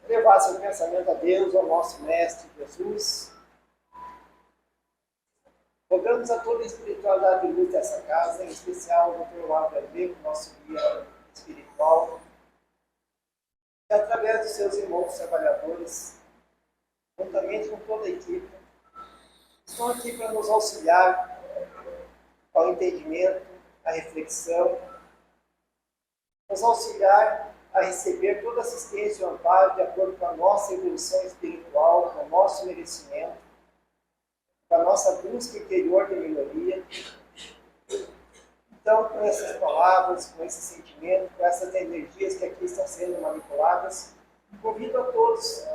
levar seu pensamento a Deus, ao nosso Mestre Jesus. Rogamos a toda a espiritualidade e luz dessa casa, em especial ao Dr. Lauro Arbeco, nosso guia espiritual, e através dos seus irmãos trabalhadores, juntamente com toda a equipe, estão aqui para nos auxiliar ao entendimento, à reflexão, nos auxiliar a receber toda assistência e amparo de acordo com a nossa evolução espiritual, com o nosso merecimento, com a nossa busca interior de melhoria. Então, com essas palavras, com esse sentimento, com essas energias que aqui estão sendo manipuladas, convido a todos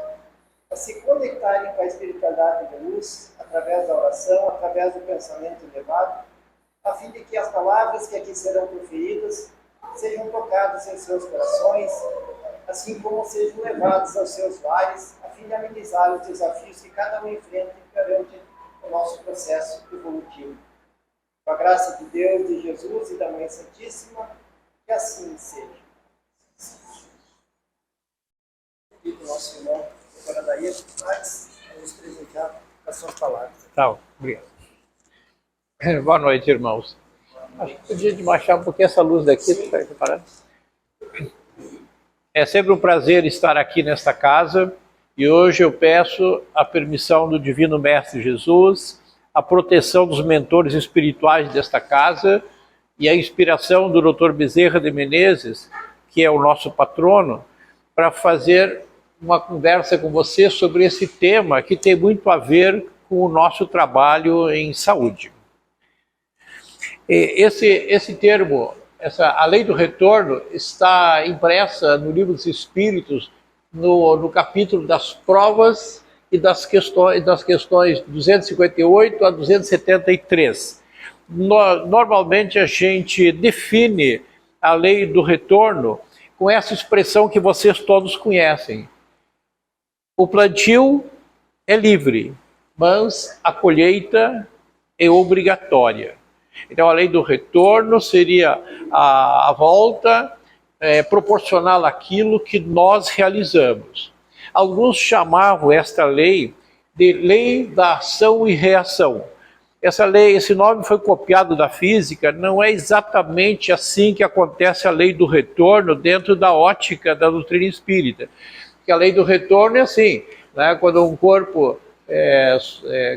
a se conectarem com a espiritualidade de luz, através da oração, através do pensamento elevado, a fim de que as palavras que aqui serão proferidas sejam tocadas em seus corações, assim como sejam levadas aos seus lares, a fim de amenizar os desafios que cada um enfrenta perante o nosso processo evolutivo. Com a graça de Deus, de Jesus e da Mãe Santíssima, que assim seja. E do nosso irmão, doutora Daí, mas vamos presentear com as suas palavras. Tá, obrigado. Boa noite, irmãos. Acho que podia baixar um pouquinho essa luz daqui, tá preparado? É sempre um prazer estar aqui nesta casa e hoje eu peço a permissão do Divino Mestre Jesus, a proteção dos mentores espirituais desta casa e a inspiração do Dr. Bezerra de Menezes, que é o nosso patrono, para fazer uma conversa com você sobre esse tema que tem muito a ver com o nosso trabalho em saúde. Esse termo, a lei do retorno, está impressa no Livro dos Espíritos, no capítulo das provas e das questões 258 a 273. Normalmente a gente define a lei do retorno com essa expressão que vocês todos conhecem. O plantio é livre, mas a colheita é obrigatória. Então a lei do retorno seria a volta proporcional àquilo que nós realizamos. Alguns chamavam esta lei de lei da ação e reação. Essa lei, esse nome foi copiado da física, não é exatamente assim que acontece a lei do retorno dentro da ótica da doutrina espírita. Porque a lei do retorno é assim, né? Quando um corpo,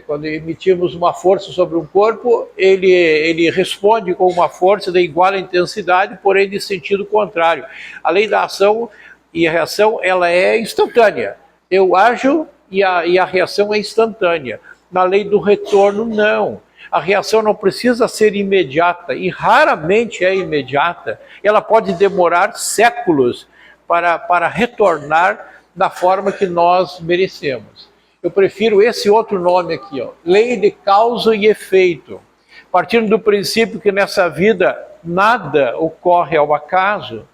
quando emitimos uma força sobre um corpo, ele responde com uma força de igual intensidade, porém de sentido contrário. A lei da ação e a reação, ela é instantânea. Eu ajo e a reação é instantânea. Na lei do retorno, não. A reação não precisa ser imediata, e raramente é imediata. Ela pode demorar séculos para retornar da forma que nós merecemos. Eu prefiro esse outro nome aqui, ó, lei de causa e efeito. Partindo do princípio que nessa vida nada ocorre ao acaso,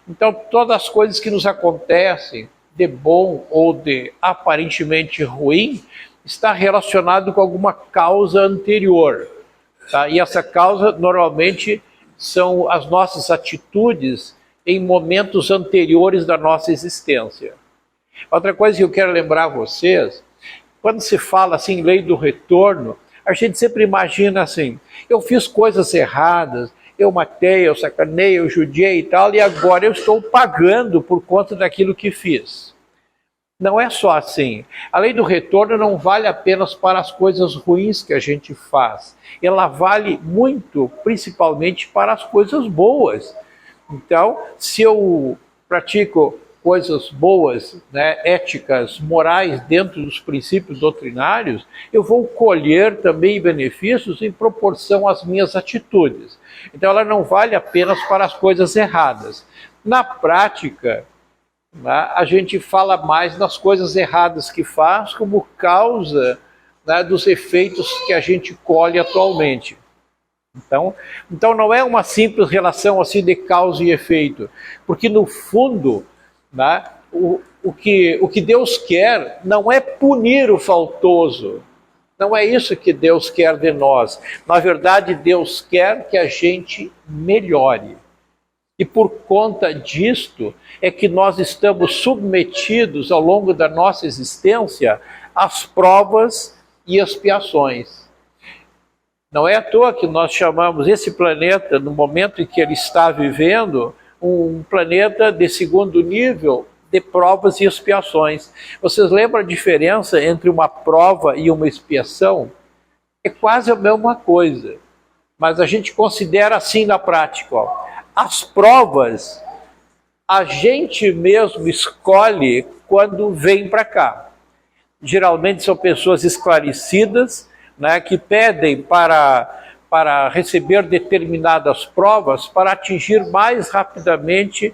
então todas as coisas que nos acontecem, de bom ou de aparentemente ruim, está relacionado com alguma causa anterior. Tá? E essa causa normalmente são as nossas atitudes em momentos anteriores da nossa existência. Outra coisa que eu quero lembrar a vocês, quando se fala assim, lei do retorno, a gente sempre imagina assim, eu fiz coisas erradas, eu matei, eu sacanei, eu judiei e tal, e agora eu estou pagando por conta daquilo que fiz. Não é só assim. A lei do retorno não vale apenas para as coisas ruins que a gente faz. Ela vale muito, principalmente para as coisas boas. Então, se eu pratico coisas boas, né, éticas, morais, dentro dos princípios doutrinários, eu vou colher também benefícios em proporção às minhas atitudes. Então ela não vale apenas para as coisas erradas. Na prática, né, a gente fala mais nas coisas erradas que faz como causa, né, dos efeitos que a gente colhe atualmente. Então não é uma simples relação assim de causa e efeito, porque no fundo, né, o que Deus quer não é punir o faltoso, não é isso que Deus quer de nós. Na verdade, Deus quer que a gente melhore. E por conta disto é que nós estamos submetidos ao longo da nossa existência às provas e expiações. Não é à toa que nós chamamos esse planeta, no momento em que ele está vivendo, um planeta de segundo nível de provas e expiações. Vocês lembram a diferença entre uma prova e uma expiação? É quase a mesma coisa, mas a gente considera assim na prática. Ó. As provas, a gente mesmo escolhe quando vem para cá. Geralmente são pessoas esclarecidas, né, que pedem para receber determinadas provas para atingir mais rapidamente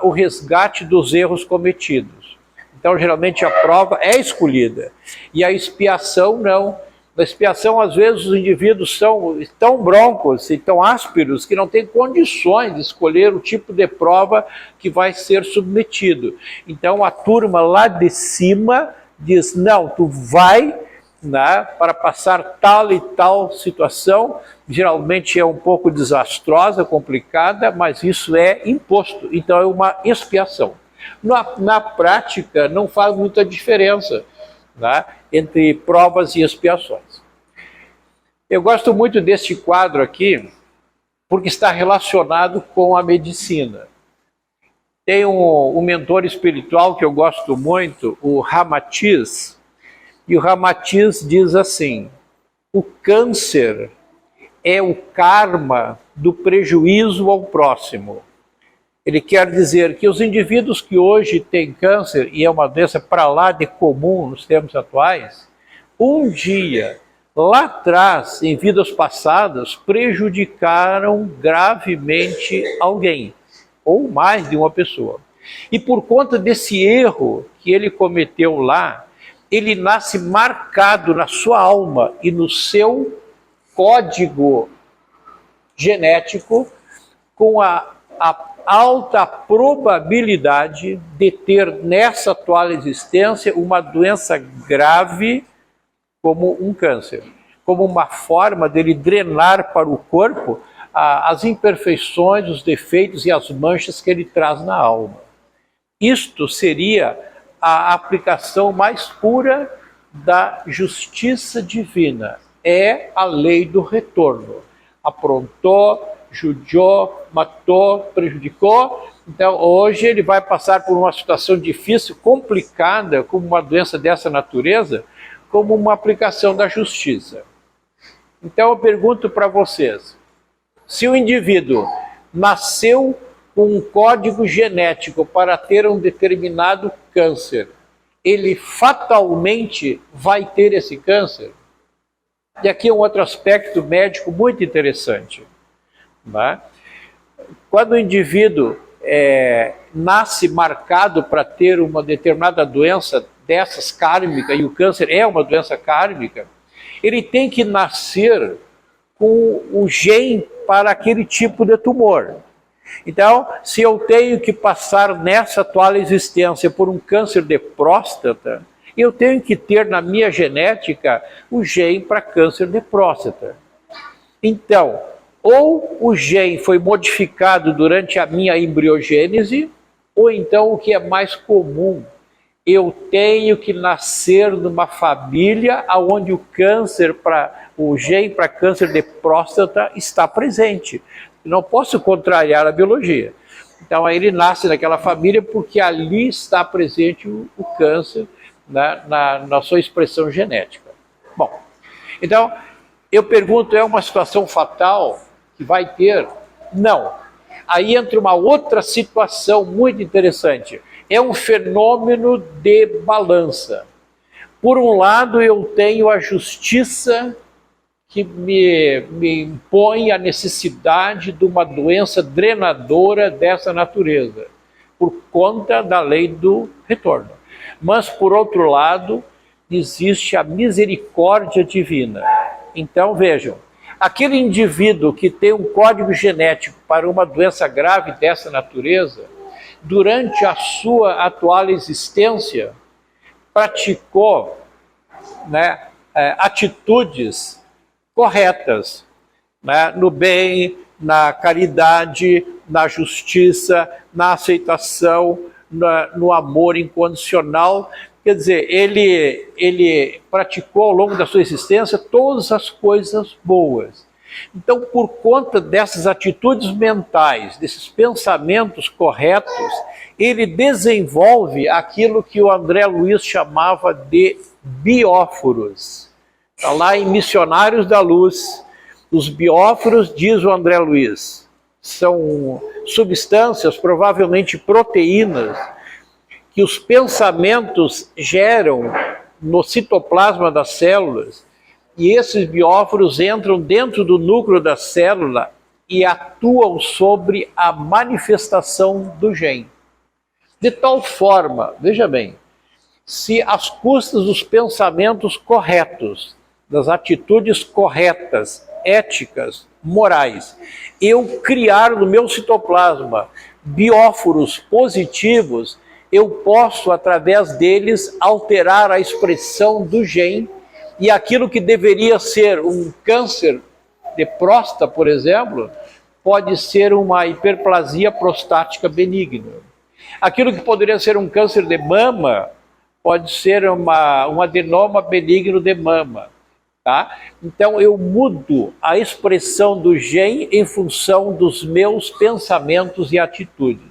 o resgate dos erros cometidos. Então, geralmente a prova é escolhida e a expiação não. Na expiação, às vezes, os indivíduos são tão broncos e tão ásperos que não têm condições de escolher o tipo de prova que vai ser submetido. Então, a turma lá de cima diz, não, tu vai, né, para passar tal e tal situação. Geralmente é um pouco desastrosa, complicada, mas isso é imposto. Então, é uma expiação. Na prática, não faz muita diferença, né, entre provas e expiações. Eu gosto muito deste quadro aqui, porque está relacionado com a medicina. Tem um mentor espiritual que eu gosto muito, o Ramatiz, e o Ramatiz diz assim, o câncer é o karma do prejuízo ao próximo. Ele quer dizer que os indivíduos que hoje têm câncer, e é uma doença para lá de comum nos tempos atuais, um dia, lá atrás, em vidas passadas, prejudicaram gravemente alguém, ou mais de uma pessoa. E por conta desse erro que ele cometeu lá, ele nasce marcado na sua alma e no seu código genético com a alta probabilidade de ter nessa atual existência uma doença grave como um câncer, como uma forma dele drenar para o corpo as imperfeições, os defeitos e as manchas que ele traz na alma. Isto seria a aplicação mais pura da justiça divina, é a lei do retorno. Aprontou, judiou, matou, prejudicou. Então, hoje ele vai passar por uma situação difícil, complicada, como uma doença dessa natureza, como uma aplicação da justiça. Então, eu pergunto para vocês, se o indivíduo nasceu com um código genético para ter um determinado câncer, ele fatalmente vai ter esse câncer? E aqui é um outro aspecto médico muito interessante. Né? Quando o indivíduo nasce marcado para ter uma determinada doença dessas kármica, e o câncer é uma doença kármica, ele tem que nascer com o gene para aquele tipo de tumor. Então, se eu tenho que passar nessa atual existência por um câncer de próstata, eu tenho que ter na minha genética o gene para câncer de próstata. Então, ou o gene foi modificado durante a minha embriogênese, ou então o que é mais comum, eu tenho que nascer numa família onde o gene para câncer de próstata está presente. Não posso contrariar a biologia. Então aí ele nasce naquela família porque ali está presente o câncer na sua expressão genética. Bom, então eu pergunto, é uma situação fatal que vai ter? Não. Aí entra uma outra situação muito interessante. É um fenômeno de balança. Por um lado, eu tenho a justiça que me impõe a necessidade de uma doença drenadora dessa natureza, por conta da lei do retorno. Mas, por outro lado, existe a misericórdia divina. Então, vejam, aquele indivíduo que tem um código genético para uma doença grave dessa natureza, durante a sua atual existência, praticou atitudes corretas, no bem, na caridade, na justiça, na aceitação, no amor incondicional. Quer dizer, ele praticou ao longo da sua existência todas as coisas boas. Então, por conta dessas atitudes mentais, desses pensamentos corretos, ele desenvolve aquilo que o André Luiz chamava de bióforos. Está lá em Missionários da Luz. Os bióforos, diz o André Luiz, são substâncias, provavelmente proteínas, que os pensamentos geram no citoplasma das células, e esses bióforos entram dentro do núcleo da célula e atuam sobre a manifestação do gene. De tal forma, veja bem, se às custas dos pensamentos corretos, das atitudes corretas, éticas, morais, eu criar no meu citoplasma bióforos positivos, eu posso, através deles, alterar a expressão do gene, e aquilo que deveria ser um câncer de próstata, por exemplo, pode ser uma hiperplasia prostática benigna. Aquilo que poderia ser um câncer de mama pode ser um adenoma benigno de mama. Tá? Então eu mudo a expressão do gene em função dos meus pensamentos e atitudes.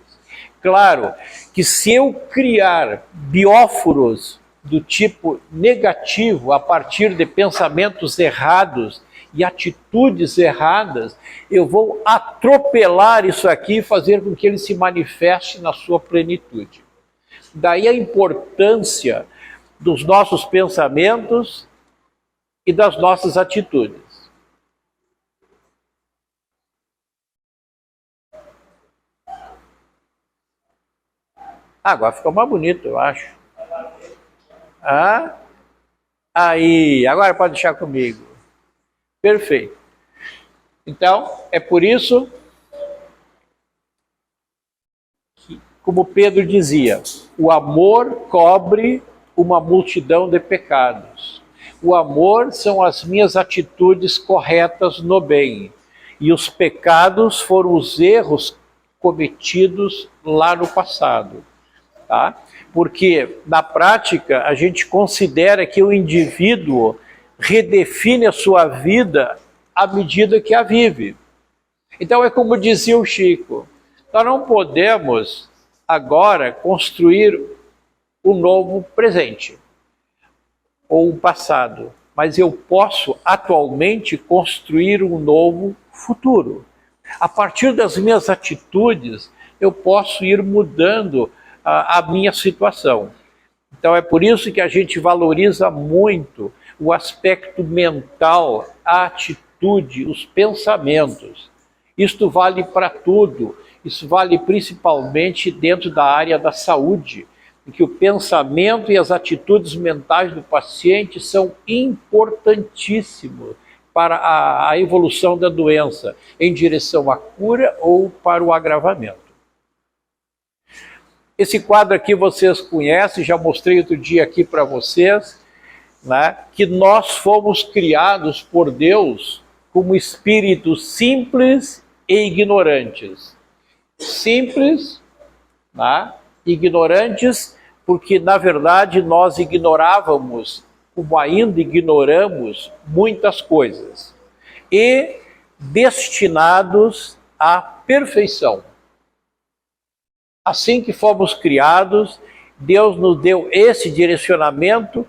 Claro que se eu criar bióforos do tipo negativo a partir de pensamentos errados e atitudes erradas, eu vou atropelar isso aqui e fazer com que ele se manifeste na sua plenitude. Daí a importância dos nossos pensamentos e das nossas atitudes. Agora ficou mais bonito, eu acho. Ah, aí, agora pode deixar comigo. Perfeito. Então, é por isso que, como Pedro dizia, o amor cobre uma multidão de pecados. O amor são as minhas atitudes corretas no bem. E os pecados foram os erros cometidos lá no passado. Tá? Porque, na prática, a gente considera que o indivíduo redefine a sua vida à medida que a vive. Então, é como dizia o Chico, nós não podemos agora construir um novo presente ou um passado, mas eu posso atualmente construir um novo futuro. A partir das minhas atitudes, eu posso ir mudando a minha situação. Então é por isso que a gente valoriza muito o aspecto mental, a atitude, os pensamentos. Isto vale para tudo, isso vale principalmente dentro da área da saúde, em que o pensamento e as atitudes mentais do paciente são importantíssimos para a evolução da doença, em direção à cura ou para o agravamento. Esse quadro aqui vocês conhecem, já mostrei outro dia aqui para vocês, né, que nós fomos criados por Deus como espíritos simples e ignorantes. Simples, né, ignorantes, porque na verdade nós ignorávamos, como ainda ignoramos, muitas coisas. E destinados à perfeição. Assim que fomos criados, Deus nos deu esse direcionamento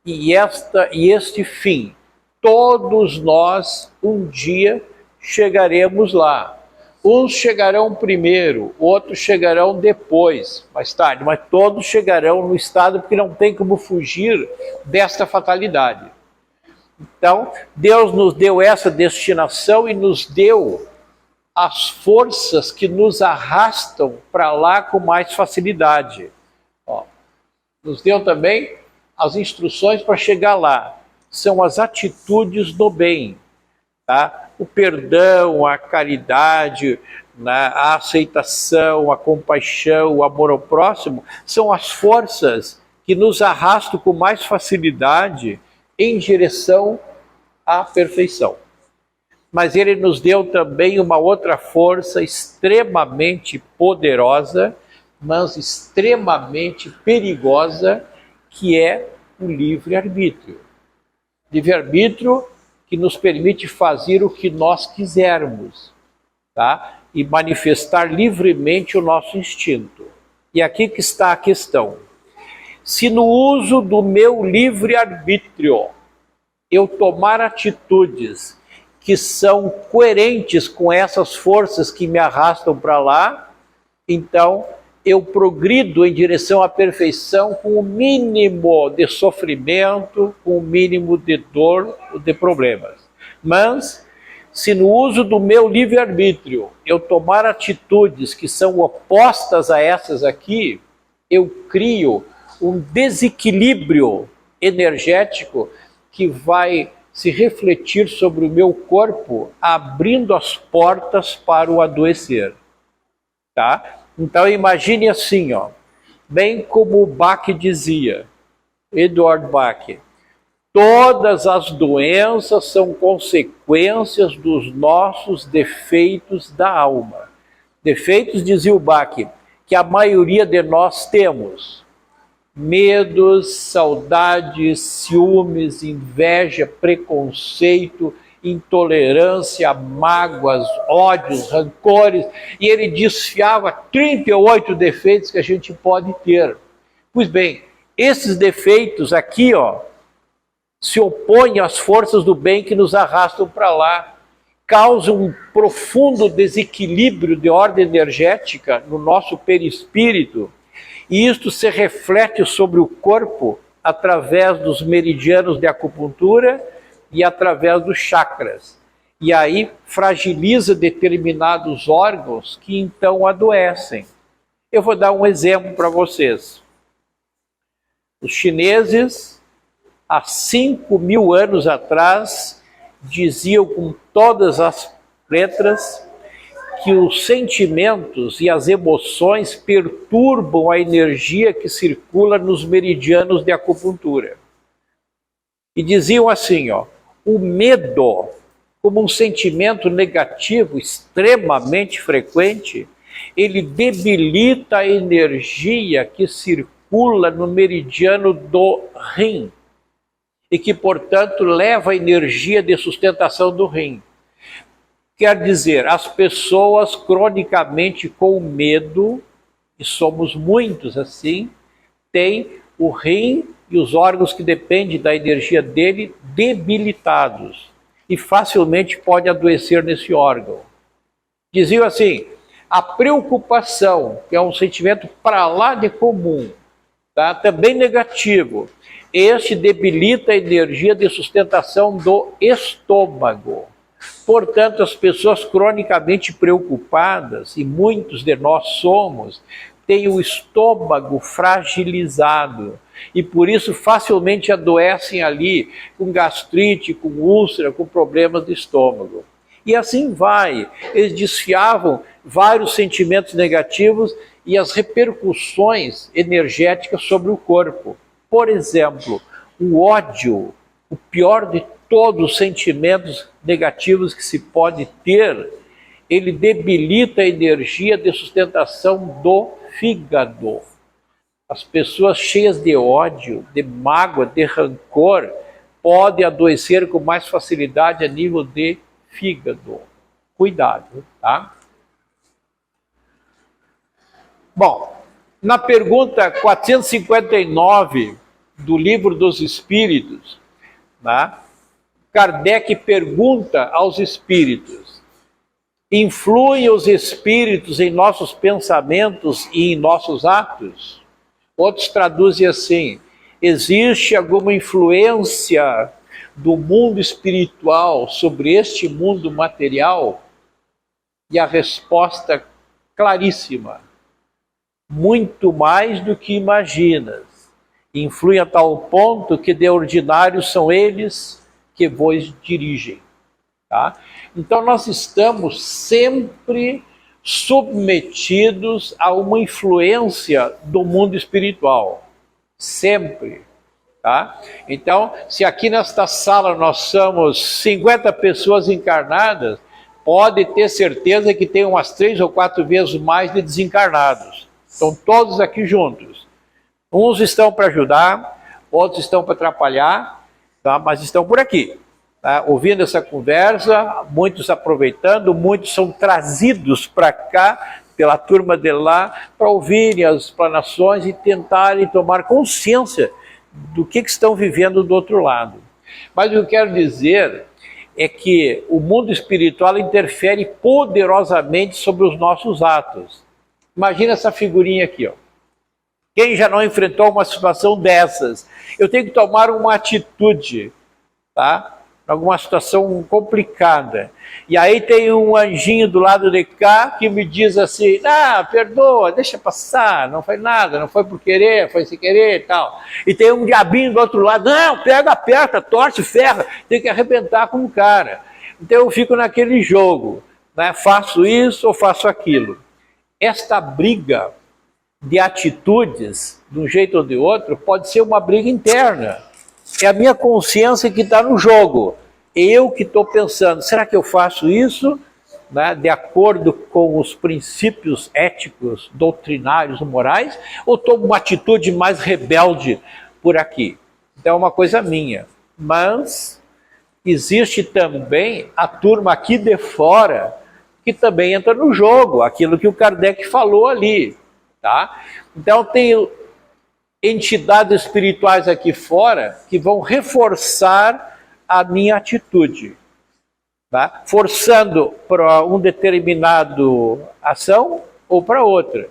e este fim. Todos nós um dia chegaremos lá. Uns chegarão primeiro, outros chegarão depois, mais tarde, mas todos chegarão no estado porque não tem como fugir desta fatalidade. Então, Deus nos deu essa destinação e nos deu as forças que nos arrastam para lá com mais facilidade. Ó, nos deu também as instruções para chegar lá. São as atitudes do bem, tá? O perdão, a caridade, né, a aceitação, a compaixão, o amor ao próximo, são as forças que nos arrastam com mais facilidade em direção à perfeição. mas ele nos deu também uma outra força extremamente poderosa, mas extremamente perigosa, que é o livre-arbítrio. Livre-arbítrio que nos permite fazer o que nós quisermos, tá? E manifestar livremente o nosso instinto. E aqui que está a questão. Se no uso do meu livre-arbítrio eu tomar atitudes que são coerentes com essas forças que me arrastam para lá, então eu progrido em direção à perfeição com o mínimo de sofrimento, com o mínimo de dor ou de problemas. Mas, se no uso do meu livre-arbítrio eu tomar atitudes que são opostas a essas aqui, eu crio um desequilíbrio energético que vai se refletir sobre o meu corpo, abrindo as portas para o adoecer. Tá? Então imagine assim, ó, bem como o Bach dizia, Eduard Bach, todas as doenças são consequências dos nossos defeitos da alma. Defeitos, dizia o Bach, que a maioria de nós temos. Medos, saudades, ciúmes, inveja, preconceito, intolerância, mágoas, ódios, rancores, e ele desfiava 38 defeitos que a gente pode ter. Pois bem, esses defeitos aqui, ó, se opõem às forças do bem que nos arrastam para lá, causam um profundo desequilíbrio de ordem energética no nosso perispírito, e isto se reflete sobre o corpo através dos meridianos de acupuntura e através dos chakras. E aí fragiliza determinados órgãos que então adoecem. Eu vou dar um exemplo para vocês. Os chineses, há 5.000 anos atrás, diziam com todas as letras que os sentimentos e as emoções perturbam a energia que circula nos meridianos de acupuntura. E diziam assim, ó, o medo, como um sentimento negativo extremamente frequente, ele debilita a energia que circula no meridiano do rim e que, portanto, leva a energia de sustentação do rim. Quer dizer, as pessoas cronicamente com medo, e somos muitos assim, têm o rim e os órgãos que dependem da energia dele debilitados e facilmente pode adoecer nesse órgão. Diziam assim, a preocupação, que é um sentimento para lá de comum, tá? Também negativo, este debilita a energia de sustentação do estômago. Portanto, as pessoas cronicamente preocupadas, e muitos de nós somos, têm o estômago fragilizado e por isso facilmente adoecem ali com gastrite, com úlcera, com problemas de estômago. E assim vai. Eles desfiavam vários sentimentos negativos e as repercussões energéticas sobre o corpo. Por exemplo, o ódio, o pior de todos os sentimentos negativos que se pode ter, ele debilita a energia de sustentação do fígado. As pessoas cheias de ódio, de mágoa, de rancor, podem adoecer com mais facilidade a nível de fígado. Cuidado, tá? Bom, na pergunta 459 do Livro dos Espíritos, tá? Kardec pergunta aos espíritos: influem os espíritos em nossos pensamentos e em nossos atos? Outros traduzem assim: existe alguma influência do mundo espiritual sobre este mundo material? E a resposta claríssima: muito mais do que imaginas. Influem a tal ponto que de ordinário são eles que vos dirigem. Tá? Então nós estamos sempre submetidos a uma influência do mundo espiritual. Sempre. Tá? Então, se aqui nesta sala nós somos 50 pessoas encarnadas, pode ter certeza que tem umas 3 ou 4 vezes mais de desencarnados. Estão todos aqui juntos. Uns estão para ajudar, outros estão para atrapalhar, tá? Mas estão por aqui, tá? Ouvindo essa conversa, muitos aproveitando, muitos são trazidos para cá, pela turma de lá, para ouvirem as explanações e tentarem tomar consciência do que estão vivendo do outro lado. Mas o que eu quero dizer é que o mundo espiritual interfere poderosamente sobre os nossos atos. Imagina essa figurinha aqui, ó. Quem já não enfrentou uma situação dessas? Eu tenho que tomar uma atitude, tá? Alguma situação complicada. E aí tem um anjinho do lado de cá que me diz assim, perdoa, deixa passar, não foi nada, não foi por querer, foi sem querer e tal. E tem um diabinho do outro lado, não, pega, aperta, torce, ferra, tem que arrebentar com o cara. Então eu fico naquele jogo, né? Faço isso ou faço aquilo. Esta briga de atitudes, de um jeito ou de outro, pode ser uma briga interna. É a minha consciência que está no jogo. Eu que estou pensando, será que eu faço isso, né, de acordo com os princípios éticos, doutrinários, morais, ou tomo uma atitude mais rebelde por aqui? Então é uma coisa minha. Mas existe também a turma aqui de fora, que também entra no jogo, aquilo que o Kardec falou ali. Tá? Então tem entidades espirituais aqui fora que vão reforçar a minha atitude, tá? Forçando para um determinado ação ou para outra.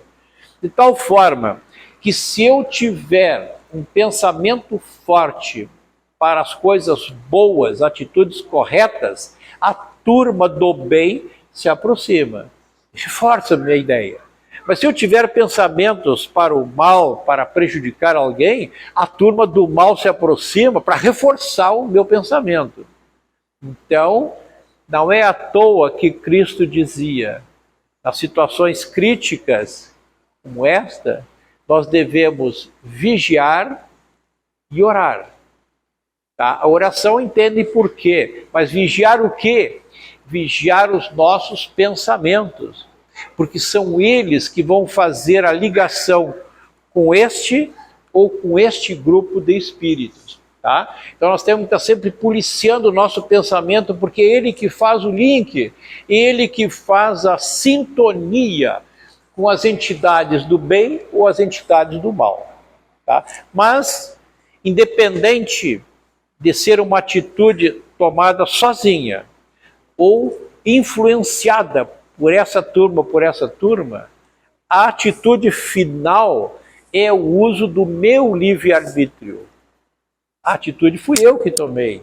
De tal forma que se eu tiver um pensamento forte para as coisas boas, atitudes corretas, a turma do bem se aproxima. Reforça a minha ideia. Mas se eu tiver pensamentos para o mal, para prejudicar alguém, a turma do mal se aproxima para reforçar o meu pensamento. Então, não é à toa que Cristo dizia, nas situações críticas como esta, nós devemos vigiar e orar. Tá? A oração entende por quê, mas vigiar o quê? Vigiar os nossos pensamentos. Porque são eles que vão fazer a ligação com este ou com este grupo de espíritos. Tá? Então nós temos que estar sempre policiando o nosso pensamento, porque é ele que faz o link, ele que faz a sintonia com as entidades do bem ou as entidades do mal. Tá? Mas, independente de ser uma atitude tomada sozinha ou influenciada por essa turma, a atitude final é o uso do meu livre-arbítrio. A atitude fui eu que tomei.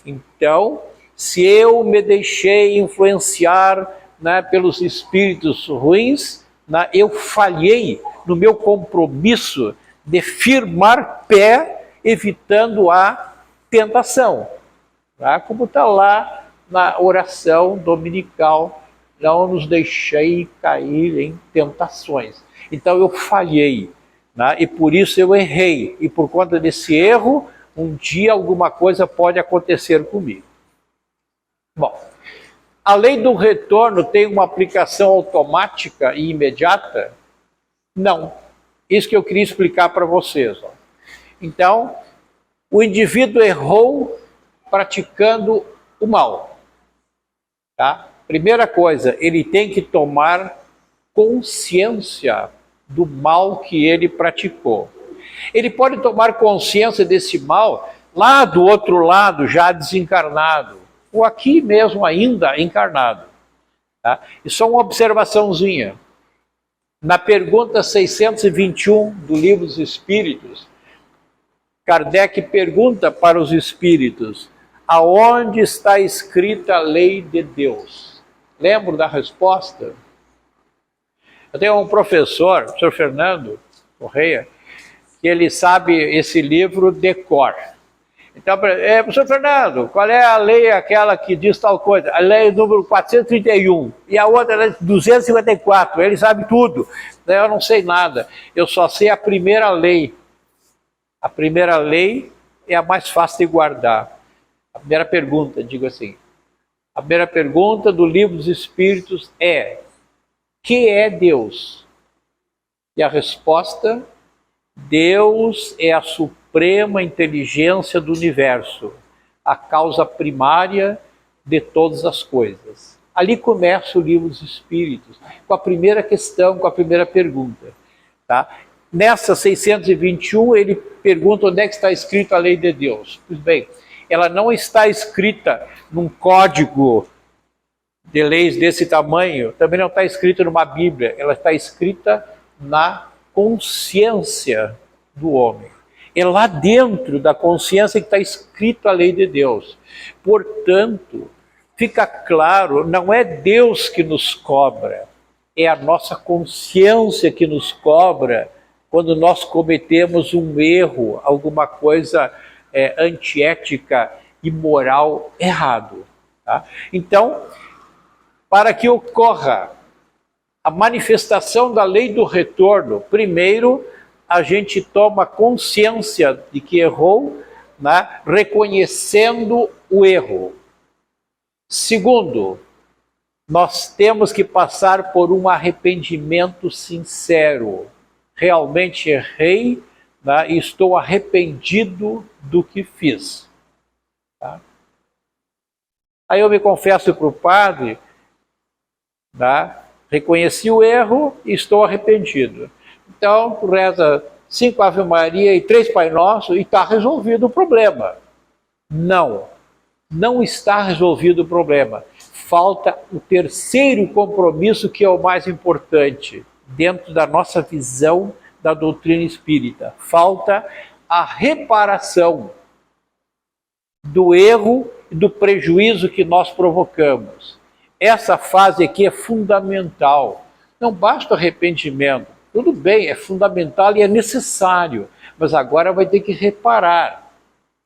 Então, se eu me deixei influenciar, né, pelos espíritos ruins, né, eu falhei no meu compromisso de firmar pé, evitando a tentação. Tá? Como está lá na oração dominical, não nos deixei cair em tentações. Então eu falhei, né? E por isso eu errei. E por conta desse erro, um dia alguma coisa pode acontecer comigo. Bom, a lei do retorno tem uma aplicação automática e imediata? Não. Isso que eu queria explicar para vocês. Ó. Então, o indivíduo errou praticando o mal. Tá? Primeira coisa, ele tem que tomar consciência do mal que ele praticou. Ele pode tomar consciência desse mal lá do outro lado, já desencarnado, ou aqui mesmo ainda encarnado. Tá? E só uma observaçãozinha. Na pergunta 621 do Livro dos Espíritos, Kardec pergunta para os espíritos, aonde está escrita a lei de Deus? Lembro da resposta? Eu tenho um professor, o professor Fernando Correia, que ele sabe esse livro de cor. Então, professor Fernando, qual é a lei aquela que diz tal coisa? A lei número 431 e a outra é 254, ele sabe tudo. Eu não sei nada, eu só sei a primeira lei. A primeira lei é a mais fácil de guardar. A primeira pergunta, digo assim, a primeira pergunta do Livro dos Espíritos é: que é Deus? E a resposta: Deus é a suprema inteligência do universo, a causa primária de todas as coisas. Ali começa o Livro dos Espíritos, com a primeira questão, com a primeira pergunta. Tá? Nessa 621, ele pergunta onde é que está escrito a lei de Deus. Pois bem, ela não está escrita num código de leis desse tamanho, também não está escrita numa Bíblia, ela está escrita na consciência do homem. É lá dentro da consciência que está escrito a lei de Deus. Portanto, fica claro, não é Deus que nos cobra, é a nossa consciência que nos cobra quando nós cometemos um erro, alguma coisa antiética, imoral, errado. Tá? Então, para que ocorra a manifestação da lei do retorno, primeiro a gente toma consciência de que errou, né, reconhecendo o erro. Segundo, nós temos que passar por um arrependimento sincero. Realmente errei, né, e estou arrependido do que fiz. Tá? Aí eu me confesso para o padre, tá? Reconheci o erro e estou arrependido. Então, reza 5 Ave Maria e 3 Pai Nosso e está resolvido o problema. Não, não está resolvido o problema. Falta o terceiro compromisso, que é o mais importante, dentro da nossa visão da doutrina espírita. Falta a reparação do erro e do prejuízo que nós provocamos. Essa fase aqui é fundamental. Não basta arrependimento. Tudo bem, é fundamental e é necessário, mas agora vai ter que reparar.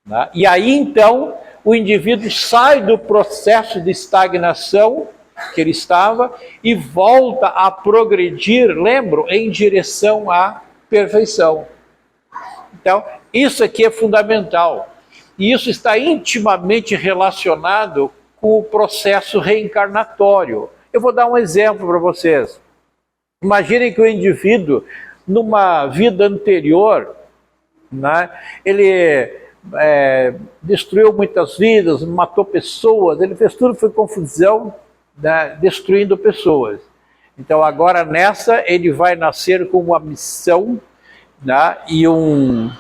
Né? E aí, então, o indivíduo sai do processo de estagnação que ele estava e volta a progredir, lembro, em direção à perfeição. Então, isso aqui é fundamental. E isso está intimamente relacionado com o processo reencarnatório. Eu vou dar um exemplo para vocês. Imaginem que o indivíduo, numa vida anterior, né, ele destruiu muitas vidas, matou pessoas, ele fez tudo, foi confusão, né, destruindo pessoas. Então agora nessa ele vai nascer com uma missão, né, e uma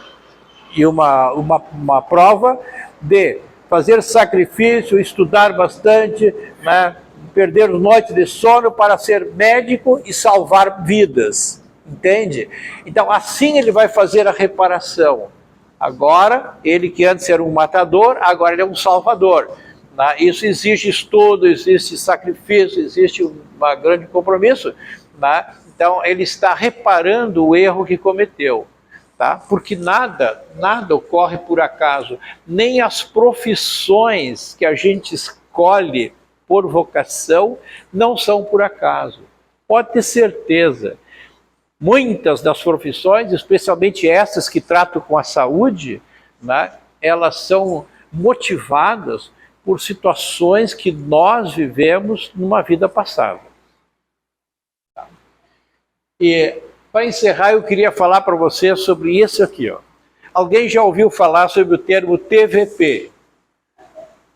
prova de fazer sacrifício, estudar bastante, né, perder noites de sono para ser médico e salvar vidas, entende? Então assim ele vai fazer a reparação. Agora, ele que antes era um matador, agora ele é um salvador. Né? Isso exige estudo, existe sacrifício, existe um grande compromisso. Né? Então ele está reparando o erro que cometeu. Tá? Porque nada ocorre por acaso. Nem as profissões que a gente escolhe por vocação não são por acaso. Pode ter certeza. Muitas das profissões, especialmente essas que tratam com a saúde, né, elas são motivadas por situações que nós vivemos numa vida passada. E para encerrar, eu queria falar para você sobre isso aqui. Ó. Alguém já ouviu falar sobre o termo TVP?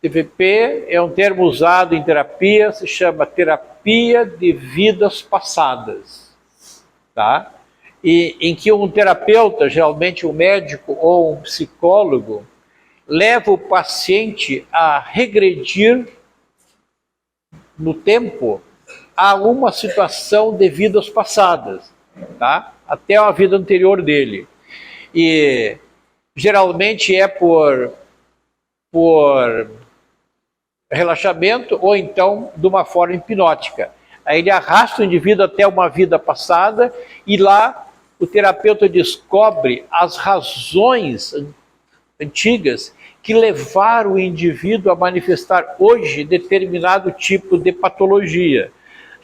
TVP é um termo usado em terapia, se chama terapia de vidas passadas. Tá? E em que um terapeuta, geralmente um médico ou um psicólogo, leva o paciente a regredir no tempo a uma situação de vidas passadas, tá? Até a vida anterior dele. E geralmente é por relaxamento ou então de uma forma hipnótica. Aí ele arrasta o indivíduo até uma vida passada e lá o terapeuta descobre as razões antigas que levaram o indivíduo a manifestar hoje determinado tipo de patologia.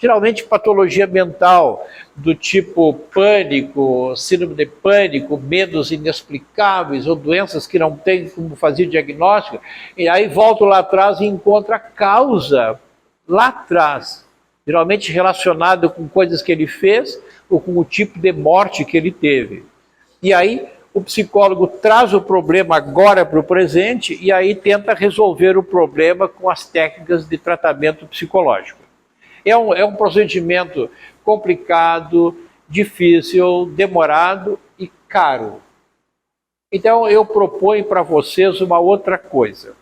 geralmente patologia mental, do tipo pânico, síndrome de pânico, medos inexplicáveis ou doenças que não tem como fazer diagnóstico, e aí volto lá atrás e encontro a causa lá atrás, geralmente relacionado com coisas que ele fez ou com o tipo de morte que ele teve. E aí o psicólogo traz o problema agora para o presente e aí tenta resolver o problema com as técnicas de tratamento psicológico. É um procedimento complicado, difícil, demorado e caro. Então eu proponho para vocês uma outra coisa.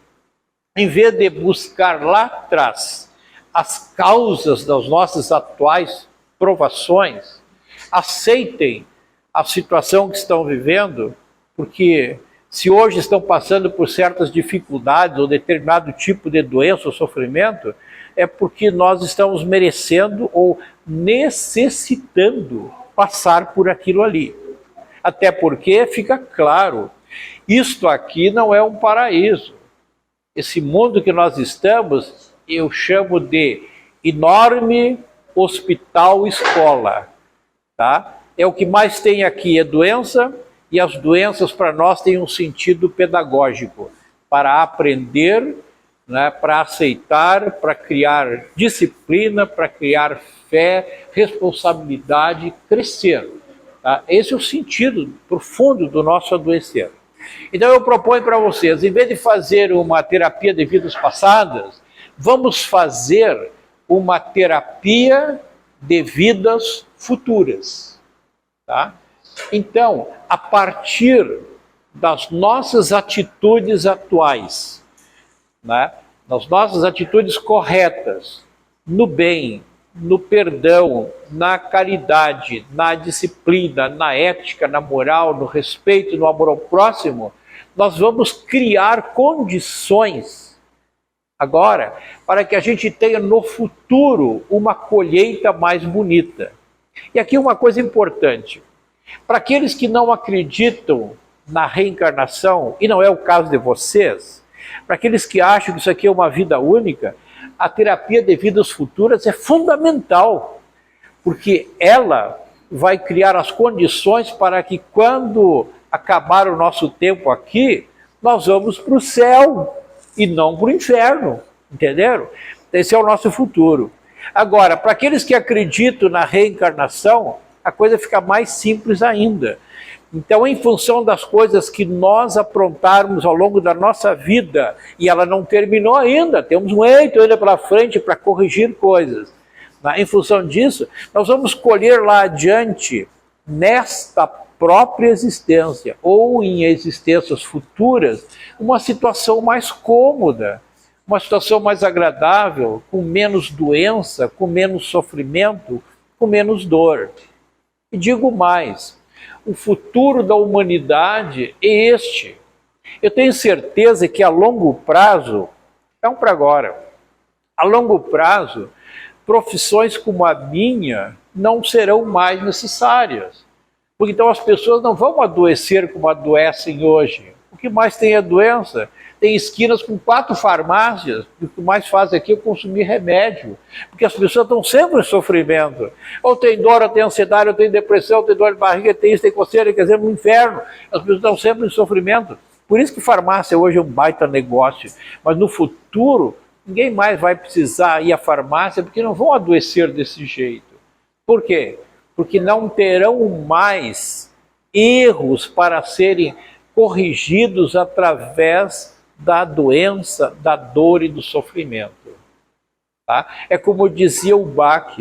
Em vez de buscar lá atrás as causas das nossas atuais provações, aceitem a situação que estão vivendo, porque se hoje estão passando por certas dificuldades ou determinado tipo de doença ou sofrimento, é porque nós estamos merecendo ou necessitando passar por aquilo ali. Até porque fica claro, isto aqui não é um paraíso. Esse mundo que nós estamos, eu chamo de enorme hospital-escola, tá? É o que mais tem aqui, é doença, e as doenças para nós têm um sentido pedagógico, para aprender, né, para aceitar, para criar disciplina, para criar fé, responsabilidade, crescer. Tá? Esse é o sentido profundo do nosso adoecer. Então eu proponho para vocês, em vez de fazer uma terapia de vidas passadas, vamos fazer uma terapia de vidas futuras. Tá? Então, a partir das nossas atitudes atuais, né, das nossas atitudes corretas, no bem, no perdão, na caridade, na disciplina, na ética, na moral, no respeito, no amor ao próximo, nós vamos criar condições agora para que a gente tenha no futuro uma colheita mais bonita. E aqui uma coisa importante, para aqueles que não acreditam na reencarnação, e não é o caso de vocês, para aqueles que acham que isso aqui é uma vida única, a terapia de vidas futuras é fundamental, porque ela vai criar as condições para que quando acabar o nosso tempo aqui, nós vamos para o céu e não para o inferno, entenderam? Esse é o nosso futuro. Agora, para aqueles que acreditam na reencarnação, a coisa fica mais simples ainda. Então, em função das coisas que nós aprontarmos ao longo da nossa vida, e ela não terminou ainda, temos muito ainda pela frente para corrigir coisas. Em função disso, nós vamos colher lá adiante, nesta própria existência, ou em existências futuras, uma situação mais cômoda, uma situação mais agradável, com menos doença, com menos sofrimento, com menos dor. E digo mais, o futuro da humanidade é este. Eu tenho certeza que a longo prazo, não para agora, a longo prazo, profissões como a minha não serão mais necessárias. Porque então as pessoas não vão adoecer como adoecem hoje. O que mais tem é doença. Tem esquinas com 4 farmácias, o que mais faz aqui é consumir remédio, porque as pessoas estão sempre em sofrimento. Ou tem dor, ou tem ansiedade, ou tem depressão, ou tem dor de barriga, tem isso, tem coceira, quer dizer, no inferno. As pessoas estão sempre em sofrimento. Por isso que farmácia hoje é um baita negócio. Mas no futuro, ninguém mais vai precisar ir à farmácia, porque não vão adoecer desse jeito. Por quê? Porque não terão mais erros para serem corrigidos através da doença, da dor e do sofrimento. Tá? É como dizia o Bach,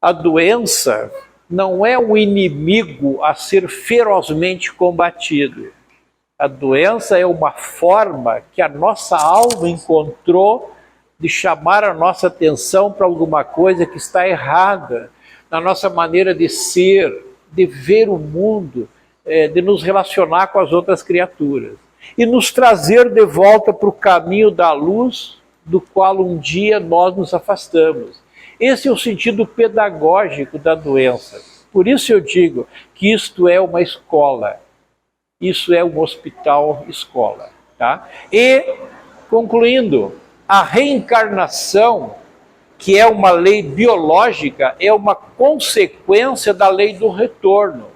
a doença não é um inimigo a ser ferozmente combatido. A doença é uma forma que a nossa alma encontrou de chamar a nossa atenção para alguma coisa que está errada na nossa maneira de ser, de ver o mundo, de nos relacionar com as outras criaturas. E nos trazer de volta para o caminho da luz do qual um dia nós nos afastamos. Esse é o sentido pedagógico da doença. Por isso eu digo que isto é uma escola. Isso é um hospital-escola. Tá? E, concluindo, a reencarnação que é uma lei biológica, é uma consequência da lei do retorno.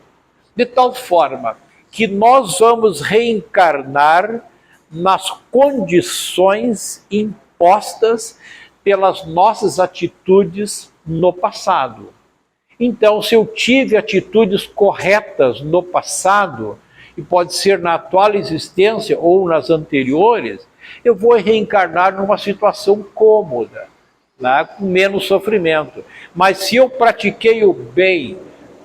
De tal forma que nós vamos reencarnar nas condições impostas pelas nossas atitudes no passado. Então, se eu tive atitudes corretas no passado, e pode ser na atual existência ou nas anteriores, eu vou reencarnar numa situação cômoda, né, com menos sofrimento. Mas se eu pratiquei o bem,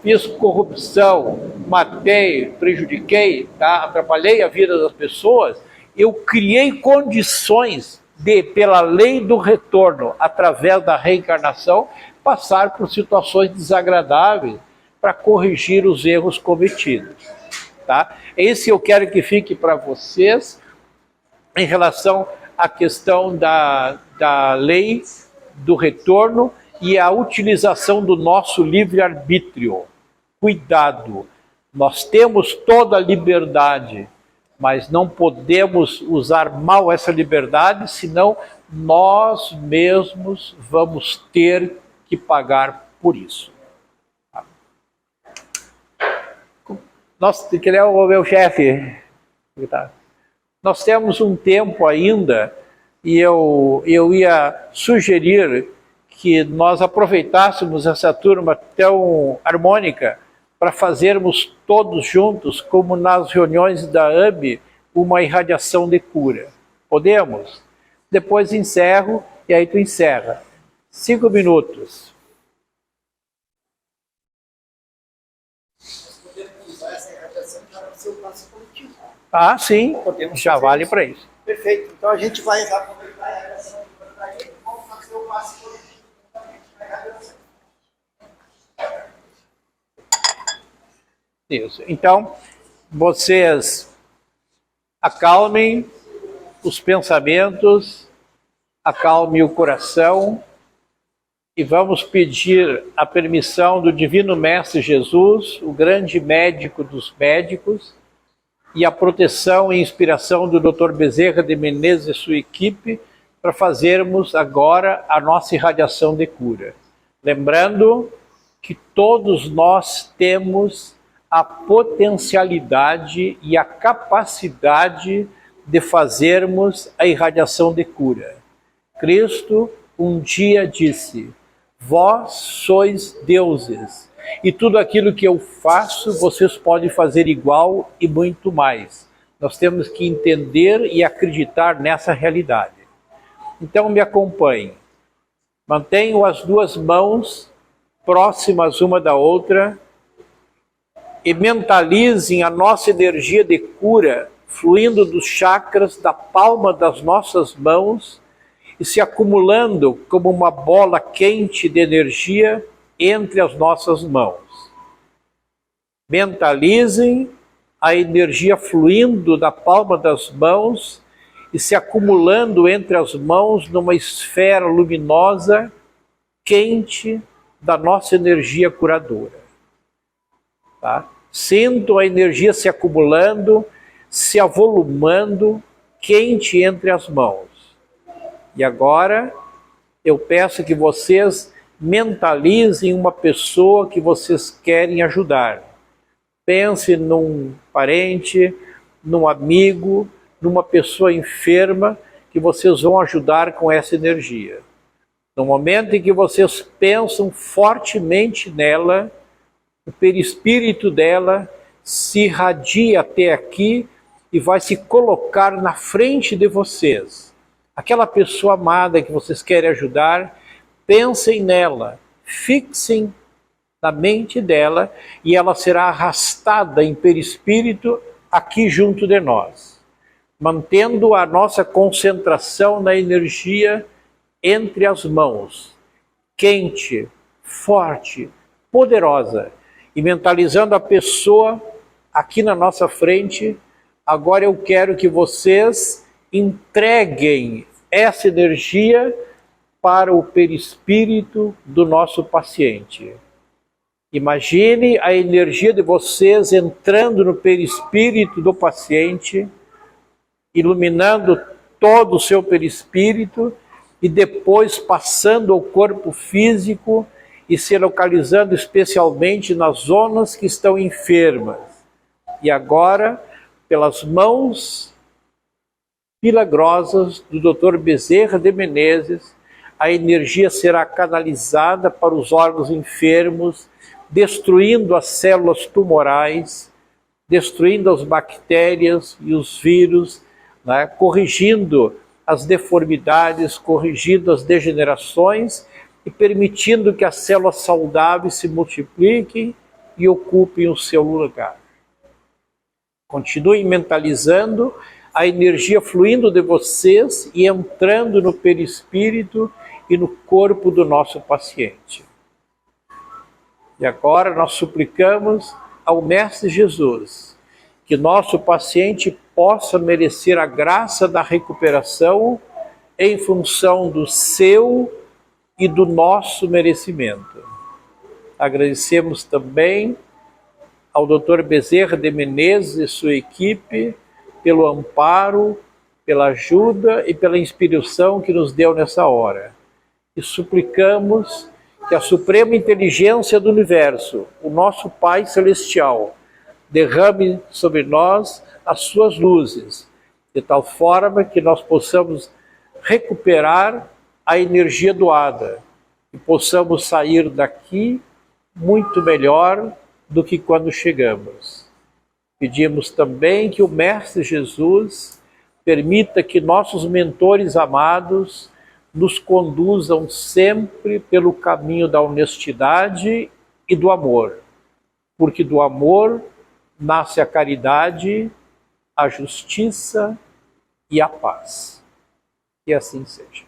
fiz corrupção, matei, prejudiquei, tá, atrapalhei a vida das pessoas, eu criei condições de, pela lei do retorno, através da reencarnação, passar por situações desagradáveis para corrigir os erros cometidos. Tá? Esse eu quero que fique para vocês em relação à questão da lei do retorno e a utilização do nosso livre-arbítrio. Cuidado, nós temos toda a liberdade, mas não podemos usar mal essa liberdade, senão nós mesmos vamos ter que pagar por isso. Que é o meu chefe. Nós temos um tempo ainda e eu ia sugerir que nós aproveitássemos essa turma tão harmônica para fazermos todos juntos, como nas reuniões da AMB, uma irradiação de cura. Podemos? Depois encerro e aí tu encerra. 5 minutos. Ah, sim, podemos, já vale para isso. Perfeito. Então a gente vai aproveitar a reação e vamos fazer o passe coletivo também. Isso. Então, vocês acalmem os pensamentos, acalmem o coração e vamos pedir a permissão do Divino Mestre Jesus, o grande médico dos médicos, e a proteção e inspiração do Dr. Bezerra de Menezes e sua equipe para fazermos agora a nossa irradiação de cura. Lembrando que todos nós temos a potencialidade e a capacidade de fazermos a irradiação de cura. Cristo um dia disse: vós sois deuses, e tudo aquilo que eu faço, vocês podem fazer igual e muito mais. Nós temos que entender e acreditar nessa realidade. Então me acompanhem. Mantenham as duas mãos próximas uma da outra e mentalizem a nossa energia de cura fluindo dos chakras da palma das nossas mãos e se acumulando como uma bola quente de energia entre as nossas mãos. Mentalizem a energia fluindo da palma das mãos e se acumulando entre as mãos numa esfera luminosa, quente, da nossa energia curadora. Tá? Sinto a energia se acumulando, se avolumando, quente entre as mãos. E agora eu peço que vocês mentalizem uma pessoa que vocês querem ajudar. Pense num parente, num amigo, numa pessoa enferma que vocês vão ajudar com essa energia. No momento em que vocês pensam fortemente nela, o perispírito dela se irradia até aqui e vai se colocar na frente de vocês. Aquela pessoa amada que vocês querem ajudar, pensem nela, fixem na mente dela e ela será arrastada em perispírito aqui junto de nós, mantendo a nossa concentração na energia entre as mãos, quente, forte, poderosa, e mentalizando a pessoa aqui na nossa frente. Agora eu quero que vocês entreguem essa energia para o perispírito do nosso paciente. Imagine a energia de vocês entrando no perispírito do paciente, iluminando todo o seu perispírito e depois passando ao corpo físico e se localizando especialmente nas zonas que estão enfermas. E agora, pelas mãos milagrosas do Dr. Bezerra de Menezes, a energia será canalizada para os órgãos enfermos, destruindo as células tumorais, destruindo as bactérias e os vírus, né, corrigindo as deformidades, corrigindo as degenerações e permitindo que as células saudáveis se multipliquem e ocupem o seu lugar. Continuem mentalizando a energia fluindo de vocês e entrando no perispírito e no corpo do nosso paciente. E agora nós suplicamos ao Mestre Jesus que nosso paciente possa merecer a graça da recuperação em função do seu e do nosso merecimento. Agradecemos também ao Dr. Bezerra de Menezes e sua equipe pelo amparo, pela ajuda e pela inspiração que nos deu nessa hora. E suplicamos que a suprema inteligência do universo, o nosso Pai Celestial, derrame sobre nós as suas luzes, de tal forma que nós possamos recuperar a energia doada e possamos sair daqui muito melhor do que quando chegamos. Pedimos também que o Mestre Jesus permita que nossos mentores amados nos conduzam sempre pelo caminho da honestidade e do amor, porque do amor nasce a caridade, a justiça e a paz. Que assim seja.